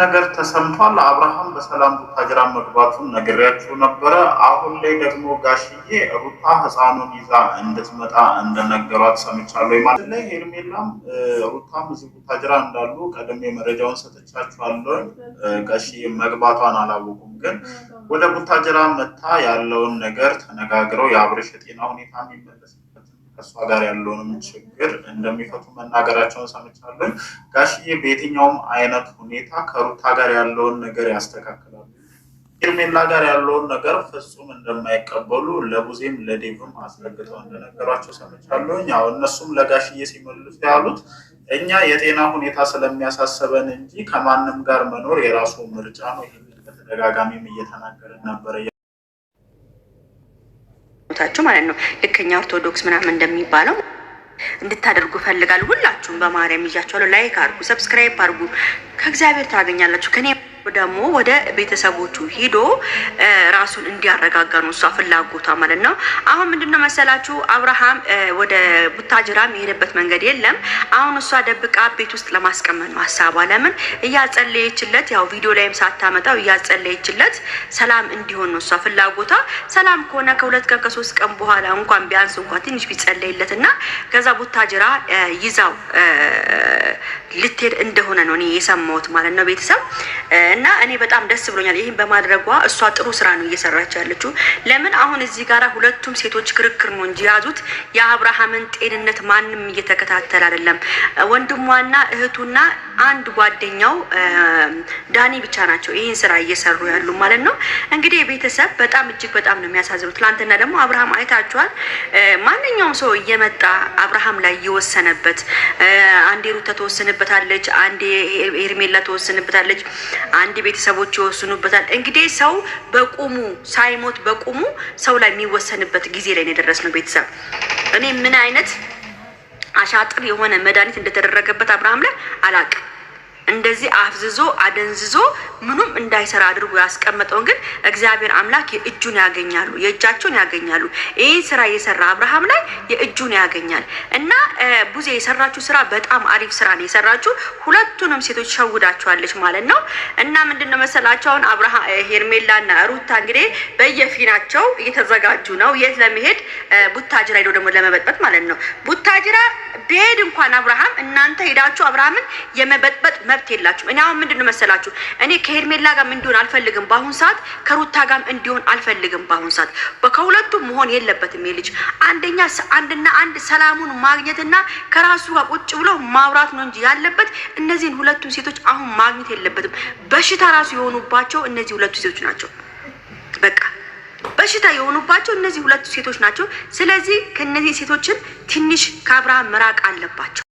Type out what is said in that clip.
ነገር ተሰምቷል። አብርሃም በሰላም ቡታጅራ መግባቱን ነግሬያችሁ ነበረ። አሁን ላይ ደግሞ ጋሽዬ ሩታ ህፃኑን ይዛ እንድትመጣ እንደነገሯት ሰምቻለሁ። ማለት ላይ ሄርሜላም ሩታም እዚህ ቡታጅራ እንዳሉ ቀደም መረጃውን ሰጥቻችኋለሁ። ጋሽዬ መግባቷን አላወቁም፣ ግን ወደ ቡታጅራ መታ ያለውን ነገር ተነጋግረው የአብርሽ የጤና ሁኔታ የሚመለስ ከእሷ ጋር ያለውንም ችግር እንደሚፈቱ መናገራቸውን ሰምቻለሁ። ጋሽዬ በየትኛውም አይነት ሁኔታ ከሩታ ጋር ያለውን ነገር ያስተካክላሉ። ሄርሜላ ጋር ያለውን ነገር ፍጹም እንደማይቀበሉ ለቡዜም ለዴቭም አስረግጠው እንደነገሯቸው ሰምቻለሁ። ያው እነሱም ለጋሽዬ ሲመልሱ ያሉት እኛ የጤና ሁኔታ ስለሚያሳሰበን እንጂ ከማንም ጋር መኖር የራሱ ምርጫ ነው። ይህን በተደጋጋሚም እየተናገርን ነበረ ማለት ነው። ልክኛ ኦርቶዶክስ ምናምን እንደሚባለው እንድታደርጉ ፈልጋለሁ። ሁላችሁም በማርያም ይዣችኋለሁ። ላይክ አድርጉ፣ ሰብስክራይብ አድርጉ። ከእግዚአብሔር ታገኛላችሁ። ከኔ ደግሞ ወደ ቤተሰቦቹ ሂዶ ራሱን እንዲያረጋጋ ነው እሷ ፍላጎቷ ማለት ነው። አሁን ምንድነው መሰላችሁ አብርሃም ወደ ቡታጅራ የሄደበት መንገድ የለም። አሁን እሷ ደብቃ ቤት ውስጥ ለማስቀመጥ ነው ሀሳቧ። ለምን እያጸለየችለት፣ ያው ቪዲዮ ላይም ሳታመጣው እያጸለየችለት ሰላም እንዲሆን ነው እሷ ፍላጎቷ። ሰላም ከሆነ ከ2 ቀን ከ3 ቀን በኋላ እንኳን ቢያንስ እንኳን ትንሽ ቢጸለይለት እና ከዛ ቡታጅራ ይዛው ልትሄድ እንደሆነ ነው እኔ የሰማሁት ማለት ነው ቤተሰብ። እና እኔ በጣም ደስ ብሎኛል ይሄን በማድረጓ። እሷ ጥሩ ስራ ነው እየሰራች ያለችው። ለምን አሁን እዚህ ጋራ ሁለቱም ሴቶች ክርክር ነው እንጂ ያዙት የአብርሃምን ጤንነት ማንም እየተከታተለ አይደለም። ወንድሟና እህቱና አንድ ጓደኛው ዳኒ ብቻ ናቸው ይሄን ስራ እየሰሩ ያሉ ማለት ነው። እንግዲህ ቤተሰብ በጣም እጅግ በጣም ነው የሚያሳዝኑት። ትናንትና ደግሞ አብርሃም አይታችኋል። ማንኛውም ሰው እየመጣ አብርሃም ላይ እየወሰነበት፣ አንዴ ሩታ ተወሰነበታለች፣ አንዴ ሄርሜላ ተወሰነበታለች፣ አንድ ቤተሰቦች ይወስኑበታል። እንግዲህ ሰው በቁሙ ሳይሞት በቁሙ ሰው ላይ የሚወሰንበት ጊዜ ላይ ነው የደረስነው ቤተሰብ። እኔ ምን አይነት አሻጥር የሆነ መድኃኒት እንደተደረገበት አብርሃም ላይ አላቅም። እንደዚህ አፍዝዞ አደንዝዞ ምኑም እንዳይሰራ አድርጎ ያስቀመጠውን ግን እግዚአብሔር አምላክ የእጁን ያገኛሉ፣ የእጃቸውን ያገኛሉ። ይህን ስራ የሰራ አብርሃም ላይ የእጁን ያገኛል። እና ቡዜ የሰራችሁ ስራ በጣም አሪፍ ስራ ነው የሰራችሁ። ሁለቱንም ሴቶች ሸውዳችኋለች ማለት ነው። እና ምንድነው መሰላችሁ አሁን አብርሃም ሄርሜላና ሩታ እንግዲህ በየፊናቸው እየተዘጋጁ ነው። የት ለመሄድ? ቡታጅራ ሄዶ ደግሞ ለመበጥበጥ ማለት ነው። ቡታጅራ ቢሄድ እንኳን አብርሃም እናንተ ሄዳችሁ አብርሃምን የመበጥበጥ መብት የላችሁ። እኔ አሁን ምንድነው መሰላችሁ እኔ ከሄርሜላ ጋር እንዲሆን አልፈልግም በአሁን ሰዓት፣ ከሩታ ጋር እንዲሆን አልፈልግም በአሁን ሰዓት። በከሁለቱም መሆን የለበትም። የልጅ አንድና አንድ ሰላሙን ማግኘትና ከራሱ ጋር ቁጭ ብሎ ማውራት ነው እንጂ ያለበት እነዚህን ሁለቱን ሴቶች አሁን ማግኘት የለበትም። በሽታ ራሱ የሆኑባቸው እነዚህ ሁለቱ ሴቶች ናቸው። በቃ በሽታ የሆኑባቸው እነዚህ ሁለቱ ሴቶች ናቸው። ስለዚህ ከነዚህ ሴቶችን ትንሽ ከአብርሃም መራቅ አለባቸው።